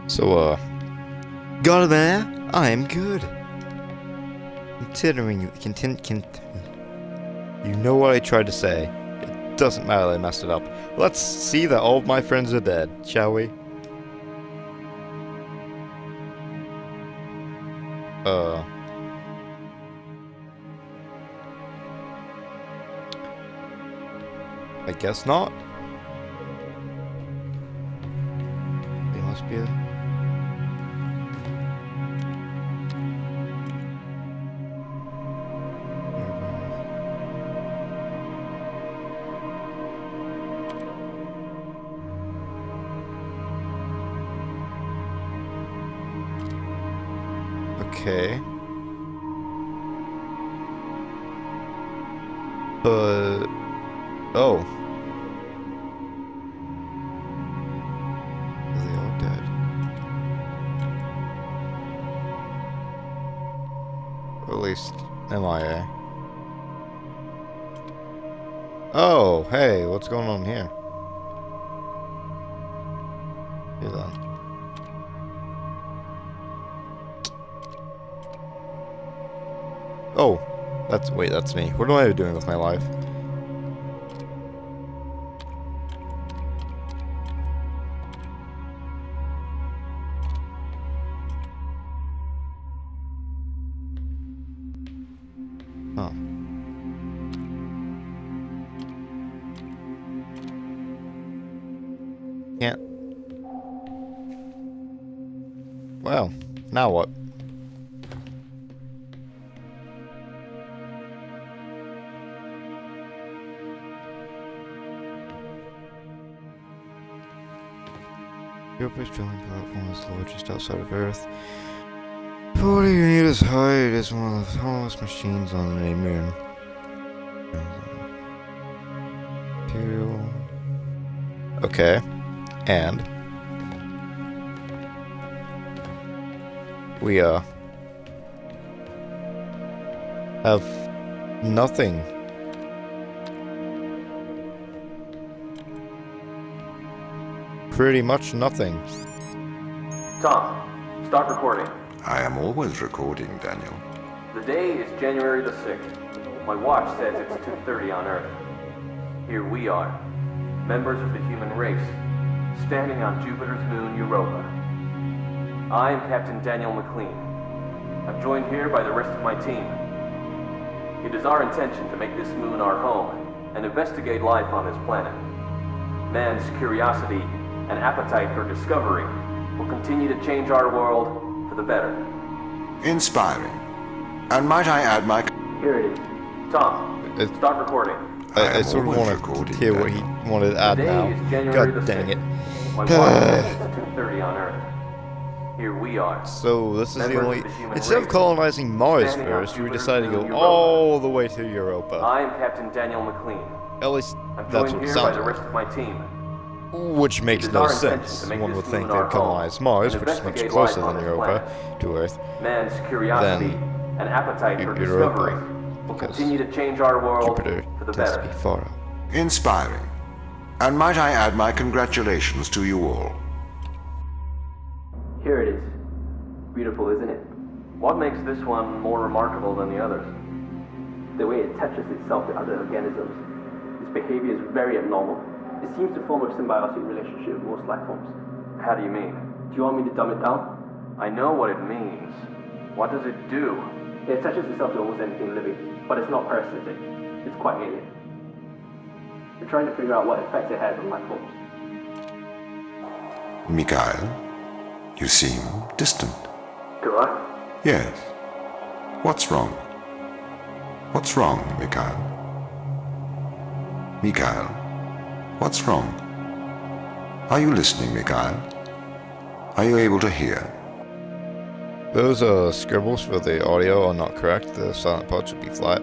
So, got it there? I am good. Considering you know what I tried to say. It doesn't matter that I messed it up. Let's see that all of my friends are dead, shall we? I guess not. They must be okay. But oh. They all dead. Or at least MIA. Oh, hey, what's going on here? Here then. Oh, that's me. What am I doing with my life? Oh. Can't. Well, now what? Europa's drilling platform is lower just outside of Earth. 40 meters high, it is one of the tallest machines on the moon. Okay. And we have nothing. Pretty much nothing. Tom, start recording. I am always recording, Daniel. The day is January the 6th. My watch says it's 2:30 on Earth. Here we are, members of the human race, standing on Jupiter's moon Europa. I am Captain Daniel McLean. I'm joined here by the rest of my team. It is our intention to make this moon our home and investigate life on this planet. Man's curiosity and appetite for discovery will continue to change our world for the better. Inspiring. And might I add my... Here it is. Tom, start recording. I sort of want to hear what he wanted to add now. God dang it. My watch says it's 2:30 on Earth. Here we are. So this is the Members only... of the human Instead of race, colonizing Mars standing on first, we Jupiter's decided to moon go Europa. all the way to Europa. I am Captain Daniel McLean. At least I'm that's joined what it here by sounds the like. rest of my team. Which makes It is no our intention sense. to make One this would think moon our they'd colonize home Mars, and which is much investigate closer life on than this Europa planet. to Earth. Man's curiosity Then and appetite for Europa, discovery will because continue to change our world Jupiter for the tends to better. be far out. Inspiring. And might I add my congratulations to you all. Here it is. Beautiful, isn't it? What makes this one more remarkable than the others? The way it attaches itself to other organisms. Its behavior is very abnormal. It seems to form a symbiotic relationship with most life forms. How do you mean? Do you want me to dumb it down? I know what it means. What does it do? It attaches itself to almost anything living, but it's not parasitic. It's quite alien. We're trying to figure out what effect it has on life forms. Mikhail, you seem distant. Do I? Yes. What's wrong? What's wrong, Mikhail? Mikhail, what's wrong? Are you listening, Mikhail? Are you able to hear? Those scribbles for the audio are not correct. The silent part should be flat.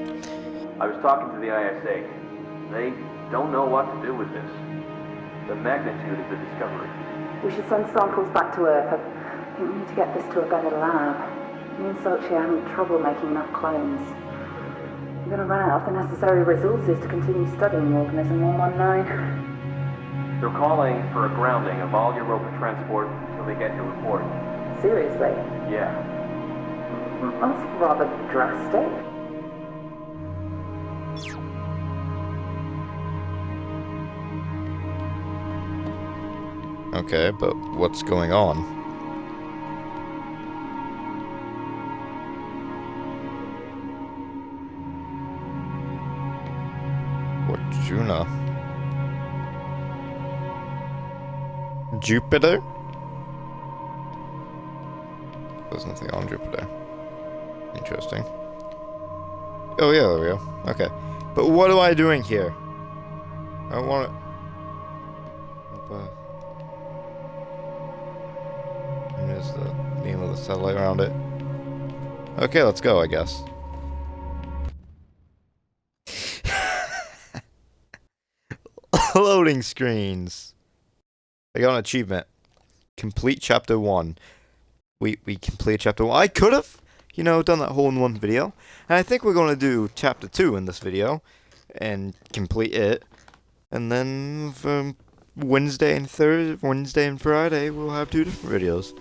I was talking to the ISA. They don't know what to do with this. The magnitude of the discovery. We should send samples back to Earth. I think we need to get this to a better lab. Me and Sochi are having trouble making enough clones. We're going to run out of the necessary resources to continue studying organism 119. They're calling for a grounding of all Europa transport until they get your report. Seriously? Yeah. That's rather drastic. Okay, but what's going on? What Juna? Jupiter? There's nothing on Jupiter. Interesting. Oh yeah, there we go. Okay. But what am I doing here? I want to... And there's the name of the satellite around it. Okay, let's go, I guess. Loading screens. I got an achievement. Complete chapter 1. We completed chapter 1. I could have, you know, done that whole in one video. And I think we're going to do chapter 2 in this video. And complete it. And then from Wednesday and Friday, we'll have 2 different videos.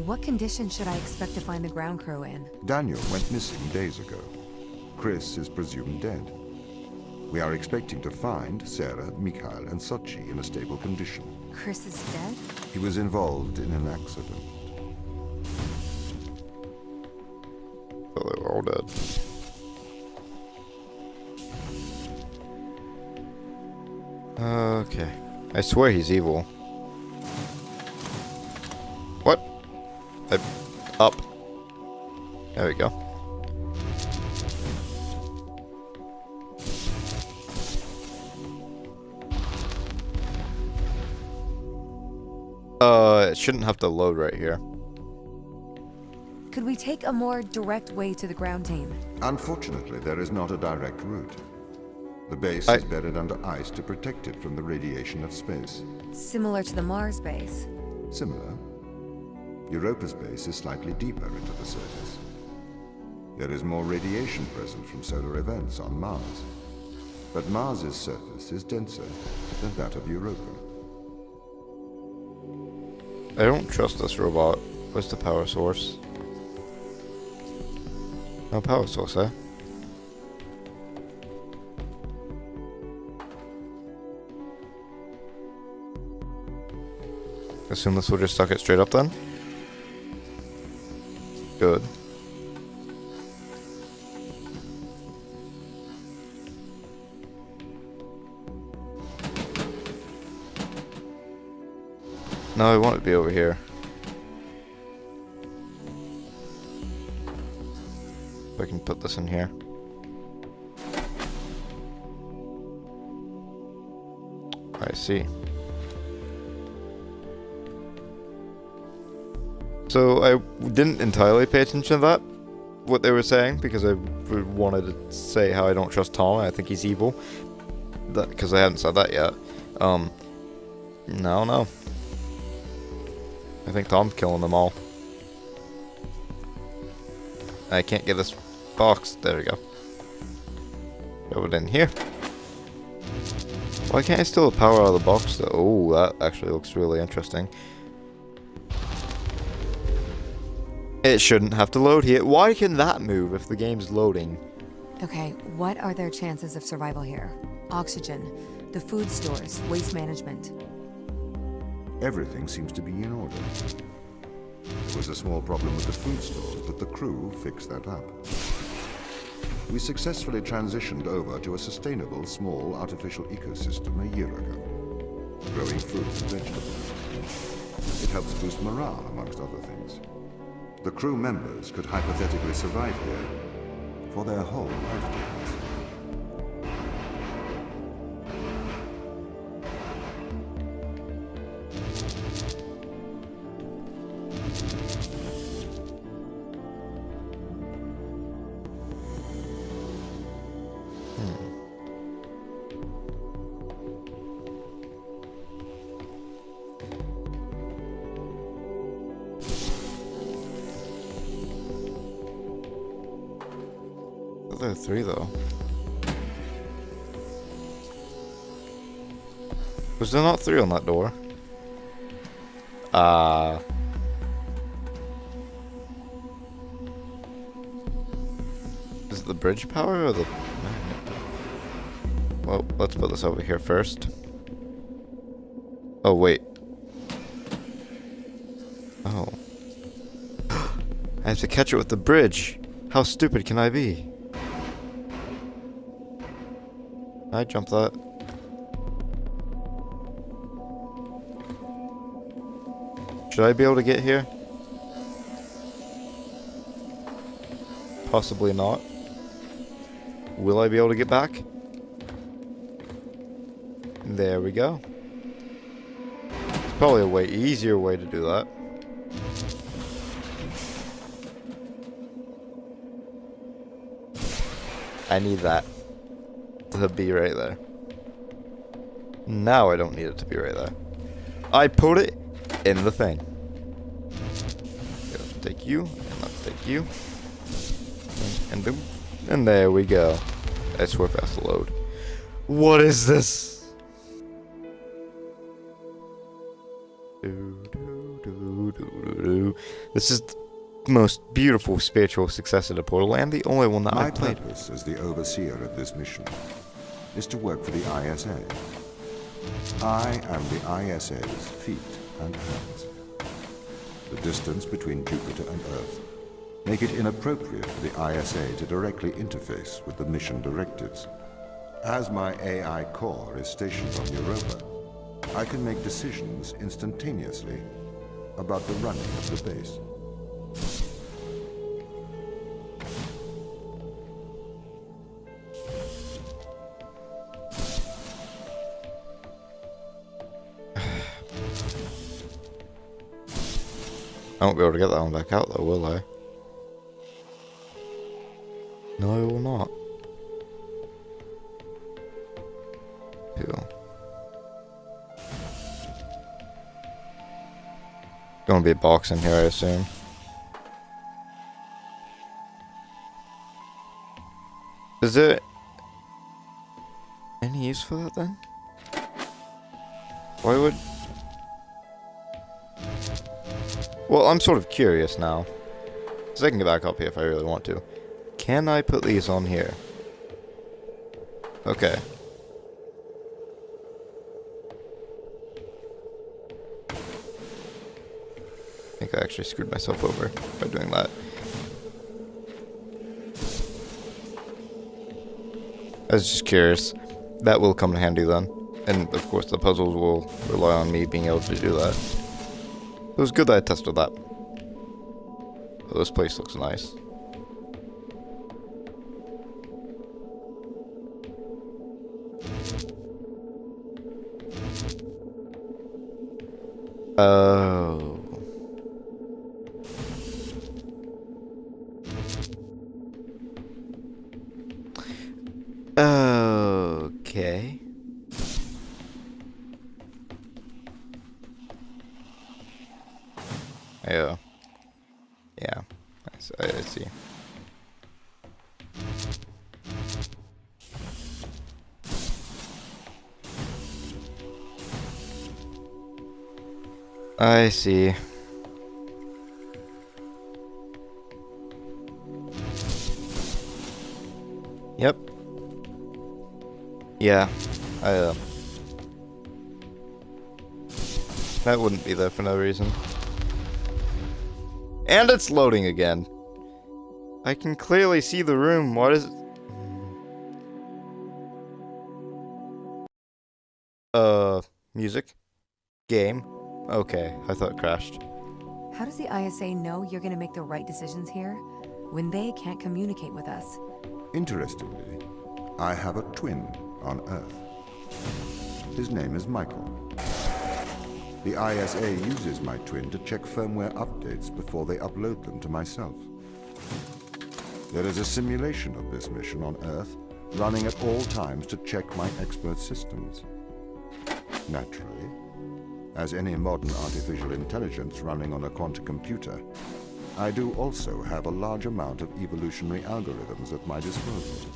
What condition should I expect to find the ground crew in? Daniel went missing days ago. Chris is presumed dead. We are expecting to find Sarah, Mikhail, and Sochi in a stable condition. Chris is dead? He was involved in an accident. Oh, they were all dead. Okay. I swear he's evil. What? Up. There we go. It shouldn't have to load right here. Could we take a more direct way to the ground team? Unfortunately, there is not a direct route. The base is buried under ice to protect it from the radiation of space. Similar to the Mars base. Similar. Europa's base is slightly deeper into the surface. There is more radiation present from solar events on Mars. But Mars's surface is denser than that of Europa. I don't trust this robot. Where's the power source? No power source, eh? Assume this will just suck it straight up then? Good. No, I want it to be over here. If I can put this in here. I see. So I didn't entirely pay attention to that, what they were saying, because I wanted to say how I don't trust Tom and I think he's evil. Because I haven't said that yet. No. I think Tom's killing them all. I can't get this box. There we go. Throw it in here. Why can't I steal the power out of the box though? Oh, that actually looks really interesting. It shouldn't have to load here. Why can that move if the game's loading? Okay, what are their chances of survival here? Oxygen, the food stores, waste management. Everything seems to be in order. There was a small problem with the food stores, but the crew fixed that up. We successfully transitioned over to a sustainable, small, artificial ecosystem a year ago, growing fruits and vegetables. It helps boost morale, amongst other things. The crew members could hypothetically survive here for their whole lifetimes. There are 3 though. Was there not 3 on that door? Is it the bridge power or the... Well, let's put this over here first. Oh, wait. Oh. I have to catch it with the bridge. How stupid can I be? Can I jump that? Should I be able to get here? Possibly not. Will I be able to get back? There we go. It's probably a way easier way to do that. I need that to be right there. Now I don't need it to be right there. I put it in the thing. Okay, let's take you, and let's take you. And boom. And there we go. I swear fast to load. What is this? This is the most beautiful spiritual successor to Portal, and the only one that My I've played. purpose as the overseer of this mission is to work for the ISA. I am the ISA's feet and hands. The distance between Jupiter and Earth make it inappropriate for the ISA to directly interface with the mission directives. As my AI core is stationed on Europa, I can make decisions instantaneously about the running of the base. I won't be able to get that one back out though, will I? No, I will not. Cool. Gonna be a box in here, I assume. Is there any use for that then? Why would... Well, I'm sort of curious now. So I can get back up here if I really want to. Can I put these on here? Okay. I think I actually screwed myself over by doing that. I was just curious. That will come in handy then. And of course the puzzles will rely on me being able to do that. It was good that I tested that. Oh, this place looks nice. Oh. Okay. Yeah. Yeah. I see. I see. Yep. Yeah. That wouldn't be there for no reason. And it's loading again. I can clearly see the room. What is it? Music? Game? Okay, I thought it crashed. How does the ISA know you're gonna make the right decisions here when they can't communicate with us? Interestingly, I have a twin on Earth. His name is Michael. The ISA uses my twin to check firmware updates before they upload them to myself. There is a simulation of this mission on Earth running at all times to check my expert systems. Naturally, as any modern artificial intelligence running on a quantum computer, I do also have a large amount of evolutionary algorithms at my disposal.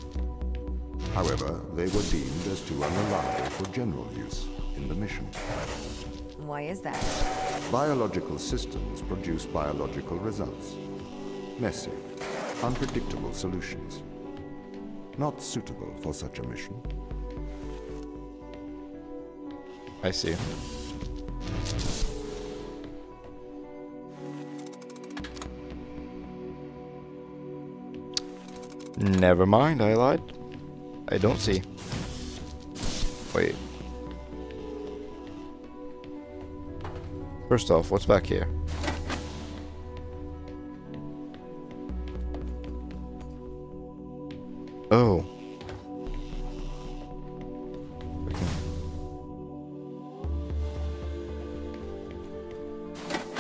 However, they were deemed as too unreliable for general use. in the mission. Why is that? Biological systems produce biological results. Messy, unpredictable solutions. Not suitable for such a mission. I see. Never mind, I lied. I don't see. Wait. First off, what's back here? Oh.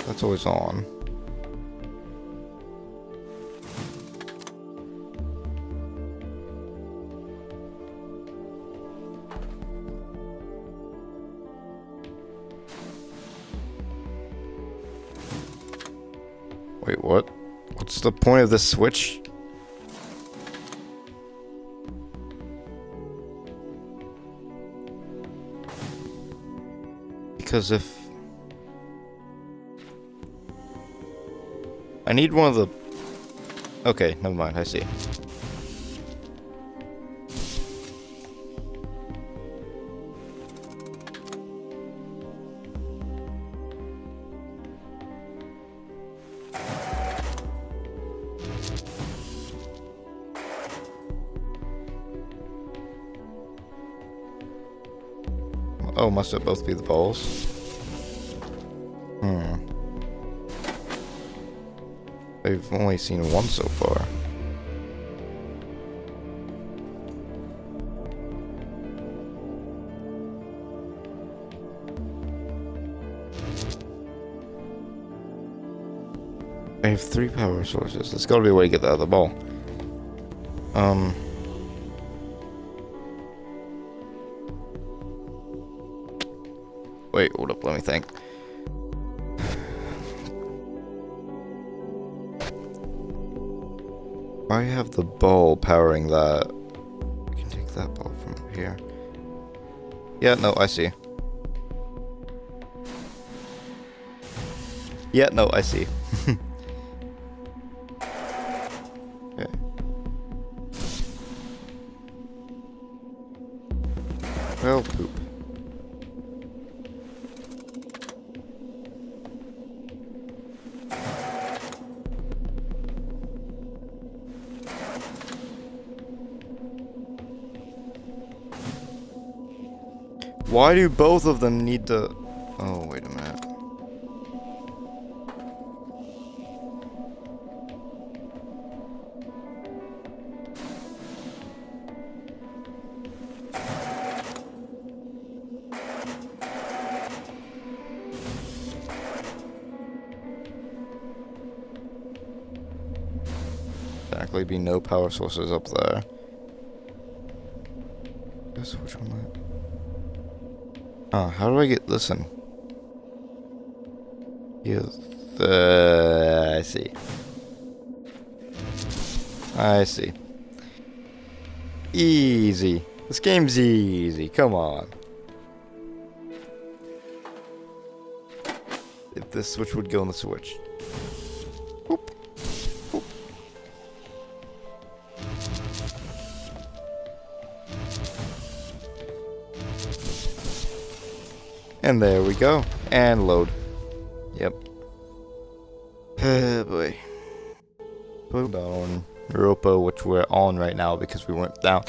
That's always on. Wait, what? What's the point of this switch? Because if I need one of the... Okay, never mind, I see. Oh, must it both be the balls? I've only seen one so far. I have 3 power sources. There's gotta be a way to get the other ball. Wait, hold up, let me think. I have the ball powering that. I can take that ball from up here. Yeah, no, I see. Yeah, no, I see. Okay. Well, poop. Why do both of them need to... Oh, wait a minute. Exactly, be no power sources up there. Guess which one might... Oh, how do I get this in? Yes, I see. I see. Easy. This game's easy. Come on. If this switch would go on the switch. Whoop. Whoop. And there we go. And load. Yep. Oh boy. Put on Europa, which we're on right now because we went down.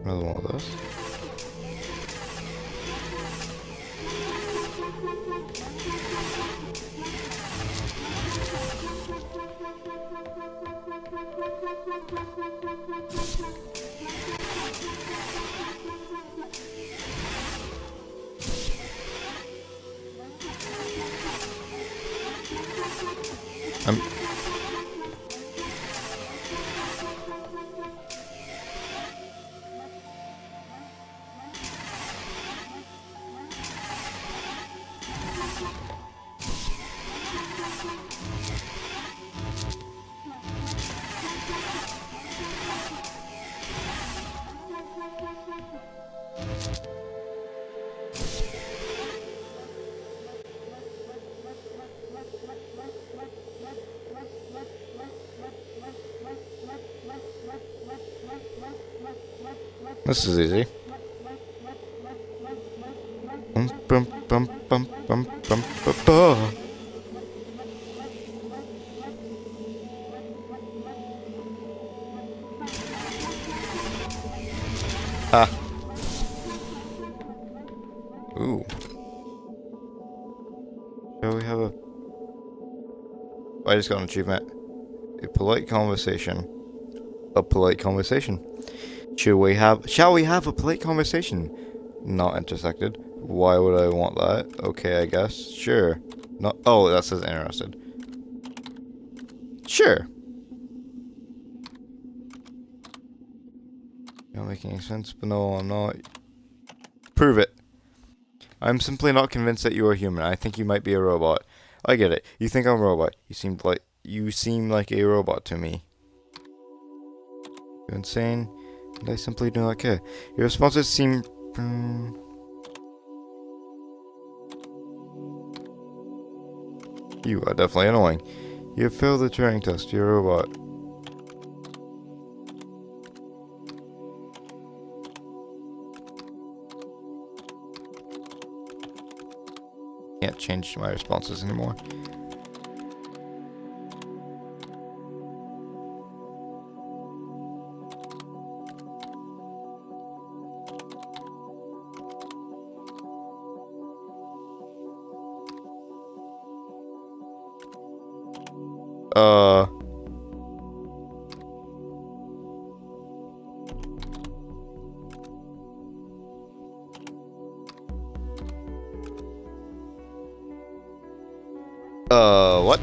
Another one of those. This is easy. Bum, bum, bum, bum, bum, bum, bum, bum. Ah. Ooh. Shall we have a... I just got an achievement. A polite conversation. A polite conversation. Shall we have a polite conversation? Not intersected. Why would I want that? Okay, I guess. Sure. No. Oh, that says interested. Sure. Not making any sense, but no, I'm not. Prove it. I'm simply not convinced that you are human. I think you might be a robot. I get it. You think I'm a robot. You seem like a robot to me. You're insane. And I simply do not care. Your responses seem... You are definitely annoying. You have failed the Turing test. You're a robot. Can't change my responses anymore. What?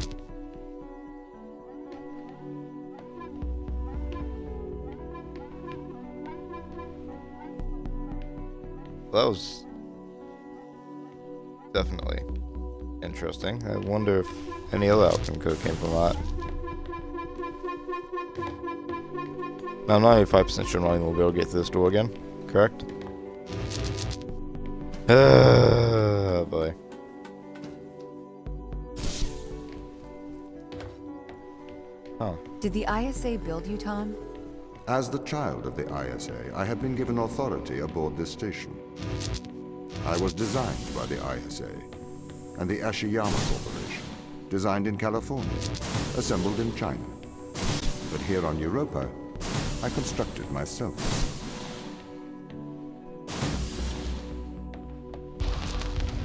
That was definitely interesting. I wonder if any other outcome could have came from that. Now, I'm 95% sure Notting will be able to get through this door again. Correct? Oh boy. Huh. Did the ISA build you, Tom? As the child of the ISA, I have been given authority aboard this station. I was designed by the ISA and the Ashiyama Corporation, designed in California, assembled in China. But here on Europa, I constructed myself.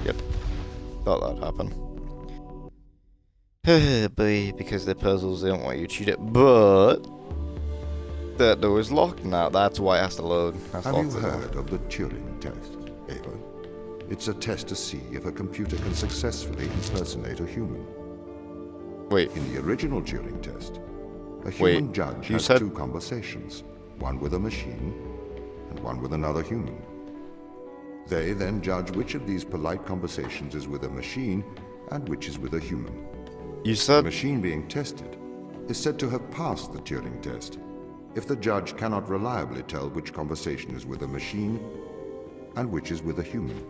Yep. Thought that'd happen. Boy, because the puzzles don't want you to cheat it, but that door is locked now. That's why it has to load. That's Have you locked heard of the Turing test, Ava? It's a test to see if a computer can successfully impersonate a human. Wait. In the original Turing test, a human judge you had said... two conversations, one with a machine and one with another human. They then judge which of these polite conversations is with a machine and which is with a human. You said... The machine being tested is said to have passed the Turing test if the judge cannot reliably tell which conversation is with a machine and which is with a human.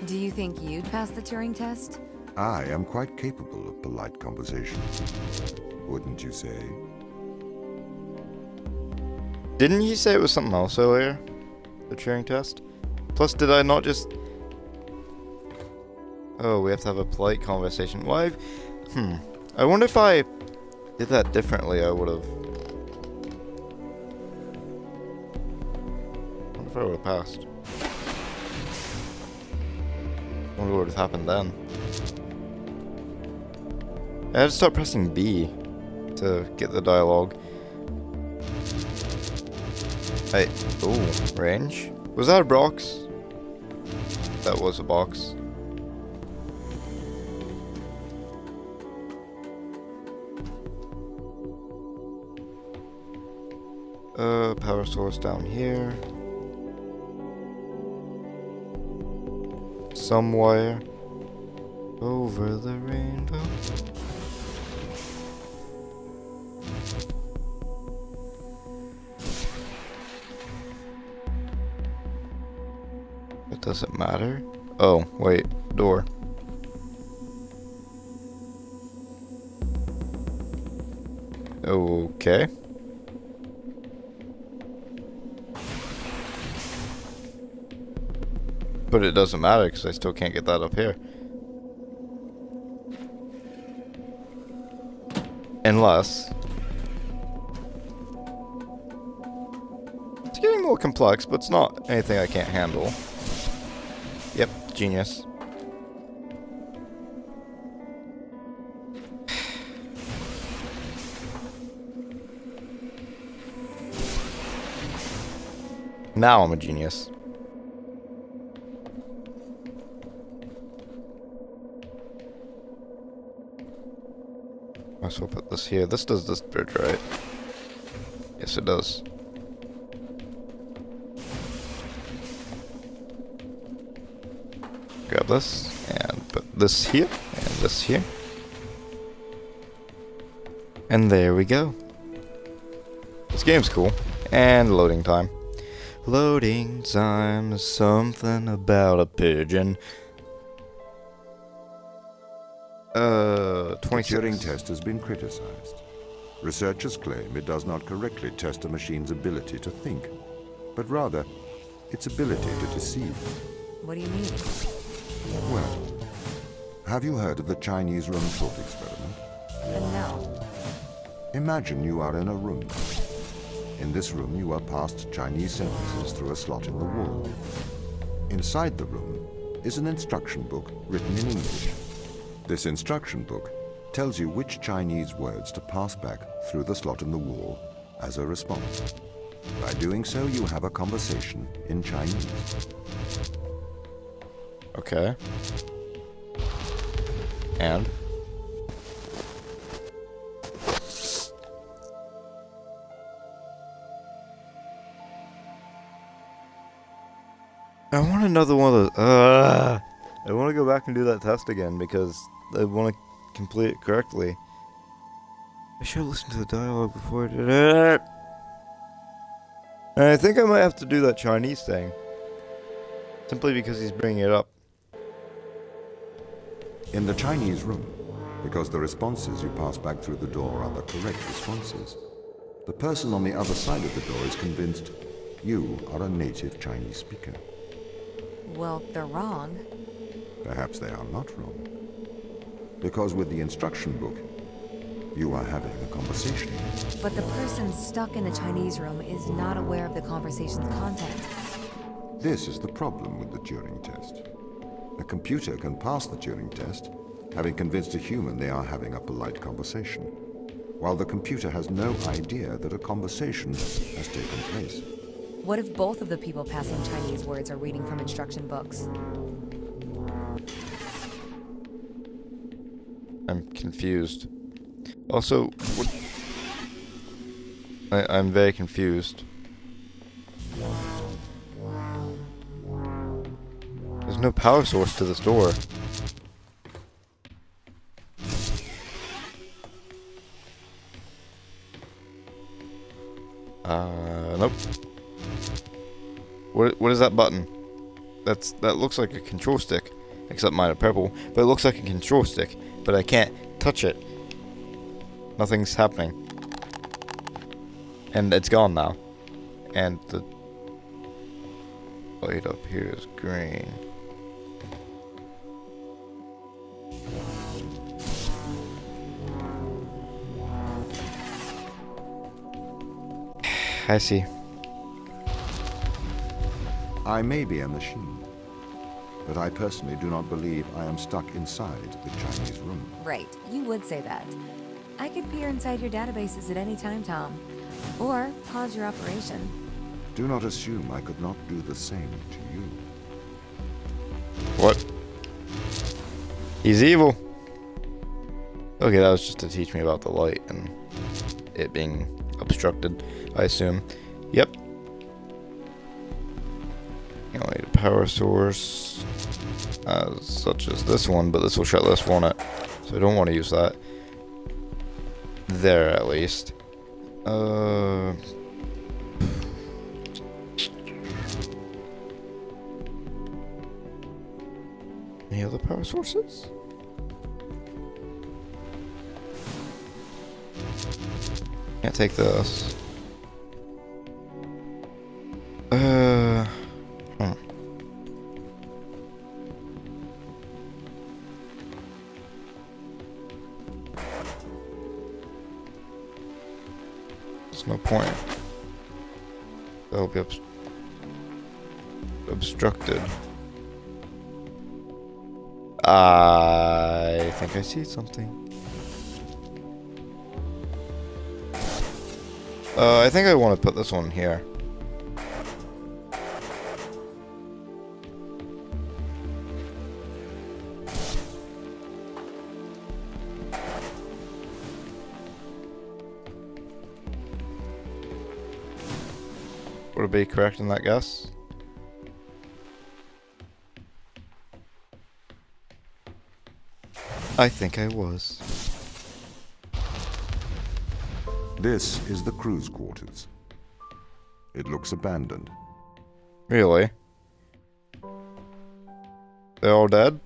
Do you think you'd pass the Turing test? I am quite capable of polite conversation. Wouldn't you say? Didn't you say it was something else earlier? The Turing test? Plus, did I not just... Oh, we have to have a polite conversation. Why? I wonder if I did that differently, I would have... I wonder if I would have passed. I wonder what would have happened then. I had to start pressing B to get the dialogue. Hey, oh, range? Was that a box? That was a box. Power source down here. Some wire over the rainbow. It doesn't matter. Oh, wait, door. Okay. But it doesn't matter because I still can't get that up here. Unless... It's getting more complex, but it's not anything I can't handle. Yep, genius. Now I'm a genius. Might as well put this here. This does this bridge, right? Yes, it does. Grab this and put this here and this here. And there we go. This game's cool. And loading time. Loading time is something about a pigeon. The 26. Turing test has been criticized. Researchers claim it does not correctly test a machine's ability to think, but rather its ability to deceive. What do you mean? Well, have you heard of the Chinese room thought experiment? No. Imagine you are in a room. In this room, you are passed Chinese sentences through a slot in the wall. Inside the room is an instruction book written in English. This instruction book tells you which Chinese words to pass back through the slot in the wall as a response. By doing so, you have a conversation in Chinese. Okay. And? I want another one of those. I want to go back and do that test again because I want to complete it correctly. I should have listened to the dialogue before I did it. And I think I might have to do that Chinese thing. Simply because he's bringing it up. In the Chinese room, because the responses you pass back through the door are the correct responses, the person on the other side of the door is convinced you are a native Chinese speaker. Well, they're wrong. Perhaps they are not wrong. Because with the instruction book, you are having a conversation. But the person stuck in the Chinese room is not aware of the conversation's content. This is the problem with the Turing test. A computer can pass the Turing test, having convinced a human they are having a polite conversation, while the computer has no idea that a conversation has taken place. What if both of the people passing Chinese words are reading from instruction books? I'm confused. Also, I'm very confused. There's no power source to this door. Nope. What is that button? That looks like a control stick, except mine are purple. But it looks like a control stick, but I can't touch it. Nothing's happening. And it's gone now. And the light up here is green. I see. I may be a machine, but I personally do not believe I am stuck inside the Chinese room. Right, you would say that. I could peer inside your databases at any time, Tom. Or pause your operation. Do not assume I could not do the same to you. What? He's evil. Okay, that was just to teach me about the light and it being obstructed, I assume. Yep. You don't need a power source such as this one, but this will shut this, won't it? So I don't want to use that. There, at least. Any other power sources? Can't take this. There's no point. They'll be obstructed. I think I see something. I think I want to put this one here. Would it be correct in that guess? I think I was. This is the crew's quarters. It looks abandoned. Really? They're all dead?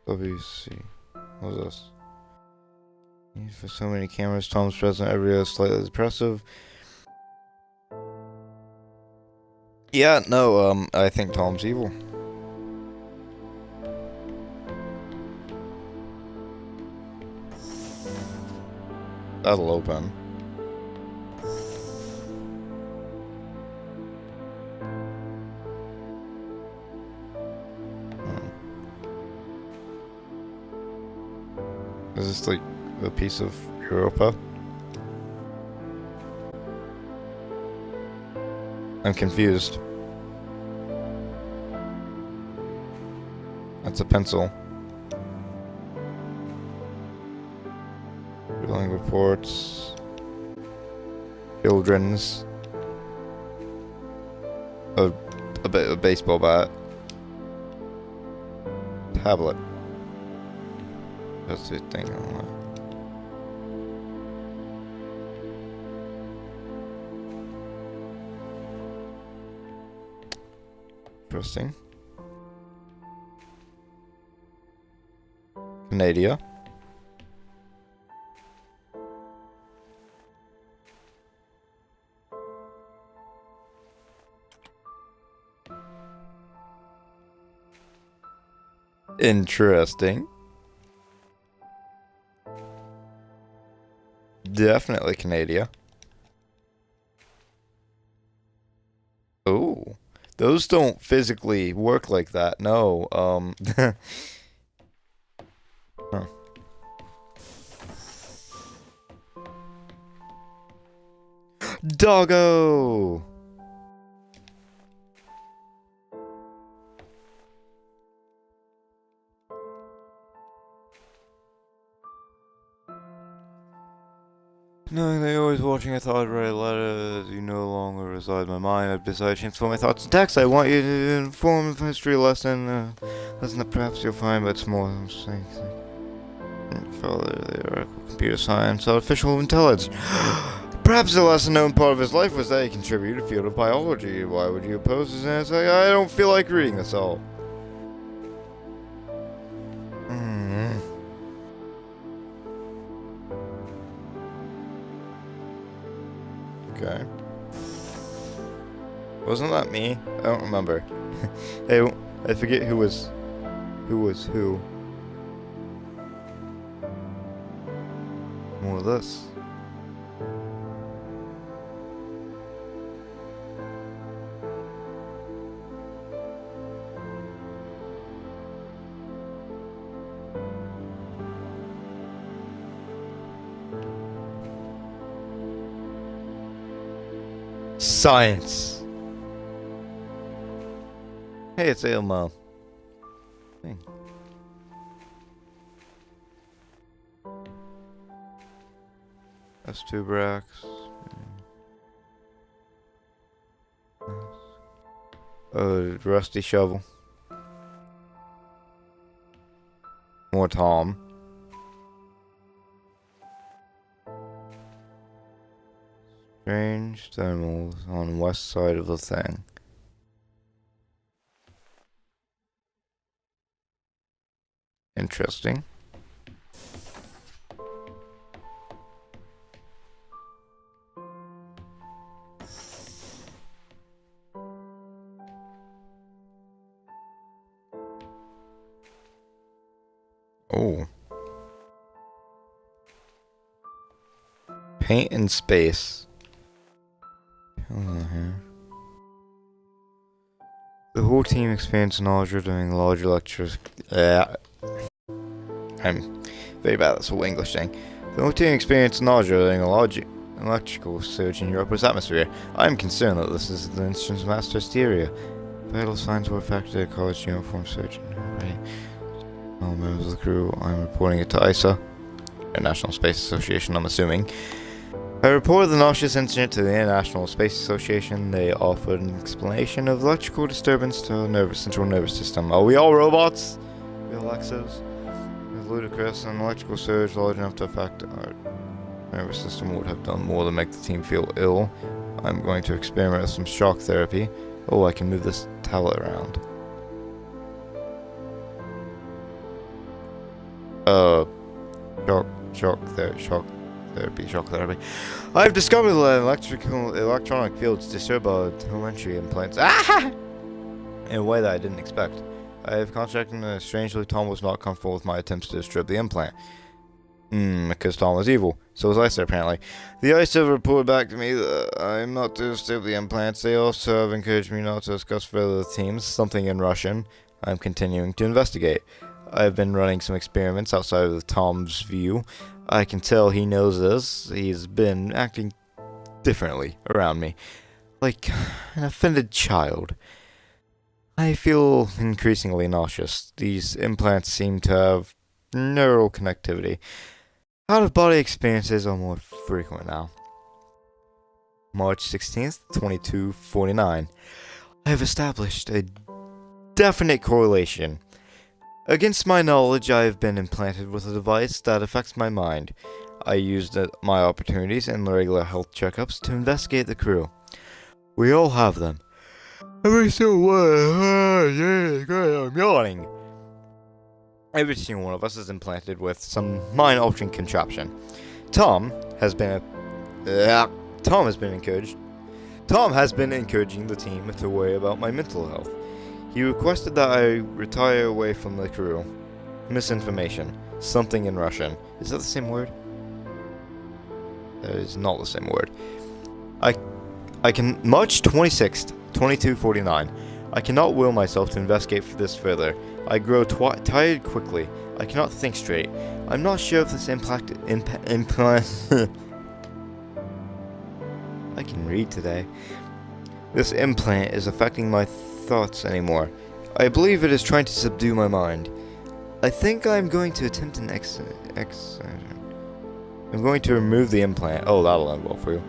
WC. What's this? For so many cameras, Tom's present every other slightly depressive. Yeah, no, I think Tom's evil. That'll open. Is this like a piece of Europa? I'm confused. That's a pencil. Drilling reports. Children's. A baseball bat. Tablet. That's the thing on that. Interesting. Canada. Interesting. Definitely Canada. Oh, those don't physically work like that. No. Huh. Doggo. Knowing that you're always watching, I thought I'd write a letter. You no longer reside in my mind. I've decided to transform my thoughts in text. I want you to inform of a history lesson. Lesson that perhaps you'll find, but it's more than saying. Father, theoretical computer science, artificial intelligence. Perhaps the lesson known part of his life was that he contributed to the field of biology. Why would you oppose his answer? I don't feel like reading this all. Okay. Wasn't that me? I don't remember. Hey, I forget who was who. More of this. Science. Hey, it's Elmo. Thing. That's two bracks. A rusty shovel. More Tom. Strange thermals on west side of the thing. Interesting. Oh. Paint in space. The whole team experienced knowledge during large lectures. I'm very bad at this whole English thing. The whole team experienced knowledge during a large electrical surge in Europa's atmosphere. I am concerned that this is the instance master hysteria. Vital signs were affected at college uniform surge. All members of the crew, I'm reporting it to ISA, International Space Association, I'm assuming. I reported the nauseous incident to the International Space Association. They offered an explanation of electrical disturbance to the central nervous system. Are we all robots? We all exos? It's ludicrous. An electrical surge large enough to affect our nervous system would have done more to make the team feel ill. I'm going to experiment with some shock therapy. Oh, I can move this tablet around. Shock therapy. I've discovered that electronic fields disturb our telemetry implants. In a way that I didn't expect. I have contacted him, and strangely, Tom was not comfortable with my attempts to disturb the implant. Because Tom was evil. So was ISA, apparently. The ISA reported back to me that I'm not to disturb the implants. They also have encouraged me not to discuss further with teams, something in Russian. I'm continuing to investigate. I've been running some experiments outside of Tom's view. I can tell he knows this. He's been acting differently around me. Like an offended child. I feel increasingly nauseous. These implants seem to have neural connectivity. Out-of-body experiences are more frequent now. March 16th, 2249. I have established a definite correlation. Against my knowledge, I have been implanted with a device that affects my mind. I used my opportunities and regular health checkups to investigate the crew. We all have them. Every single one. I'm yawning. Every single one of us is implanted with some mind-altering contraption. Tom has been encouraging the team to worry about my mental health. He requested that I retire away from the crew. Misinformation. Something in Russian. Is that the same word? That is not the same word. I can... March 26th, 2249. I cannot will myself to investigate for this further. I grow tired quickly. I cannot think straight. I'm not sure if this implant... I can read today. This implant is affecting my thoughts anymore. I believe it is trying to subdue my mind. I think I'm going to attempt an I'm going to remove the implant. Oh, that'll end well for you.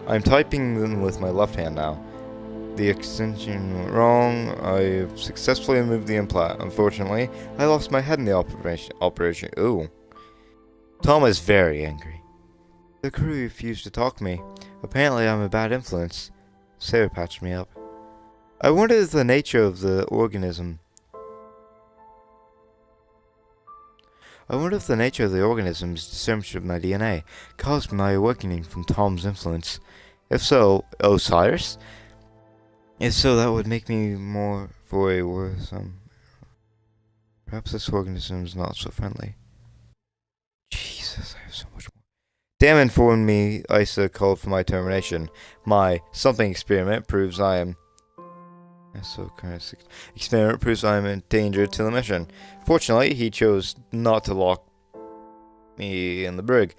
I'm typing them with my left hand now. The extension went wrong. I successfully removed the implant. Unfortunately, I lost my head in the operation. Ooh. Tom is very angry. The crew refused to talk to me. Apparently, I'm a bad influence. Sarah patched me up. I wonder if the nature of the organism... is discernible of my DNA, caused my awakening from Tom's influence. If so, Osiris? If so, that would make me more for a worrisome... Perhaps this organism is not so friendly. Jesus, I have so much more. Damn informed me ISA called for my termination. My something experiment proves I am... Experiment proves I am in danger to the mission. Fortunately, he chose not to lock me in the brig.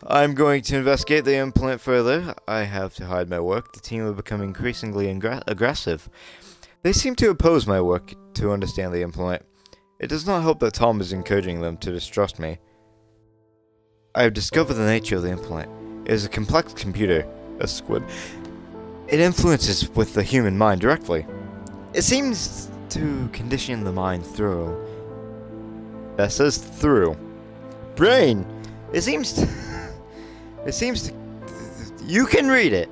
I'm going to investigate the implant further. I have to hide my work. The team will become increasingly aggressive. They seem to oppose my work to understand the implant. It does not help that Tom is encouraging them to distrust me. I have discovered the nature of the implant. It is a complex computer, a squid. It influences with the human mind directly. It seems to condition the mind through. That says through. Brain! It seems to... You can read it!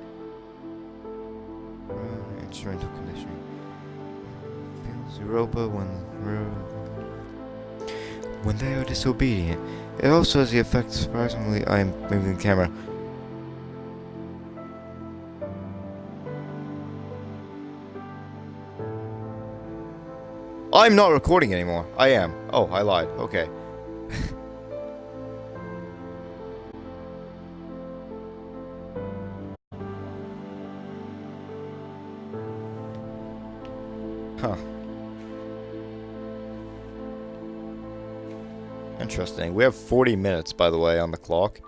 Instrumental conditioning. Feels Europa when they are disobedient. It also has the effect, surprisingly, I am moving the camera. I'm not recording anymore. I am. Oh, I lied. Okay. Huh. Interesting. We have 40 minutes, by the way, on the clock.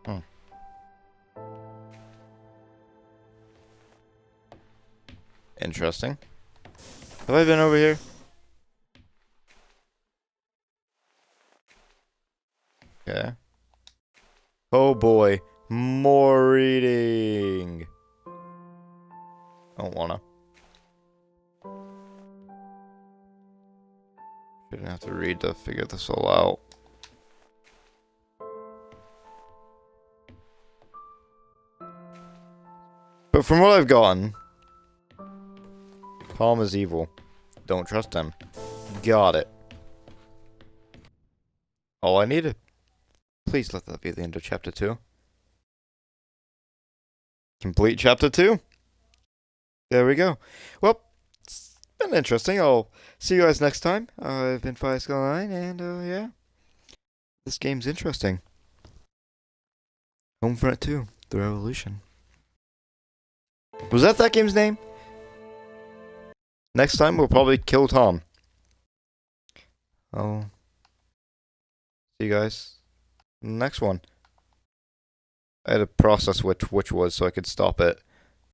Hmm. Interesting. Have I been over here? Okay. Oh boy. More reading. Don't wanna. Shouldn't have to read to figure this all out. But from what I've gotten, Tom is evil. Don't trust him. Got it. All I needed. Please let that be the end of chapter 2. Complete chapter 2. There we go. Well, it's been interesting. I'll see you guys next time. I've been FireSkull9, and yeah. This game's interesting. Homefront 2, The Revolution. Was that game's name? Next time we'll probably kill Tom. I'll see you guys in the next one. I had to process which was so I could stop it.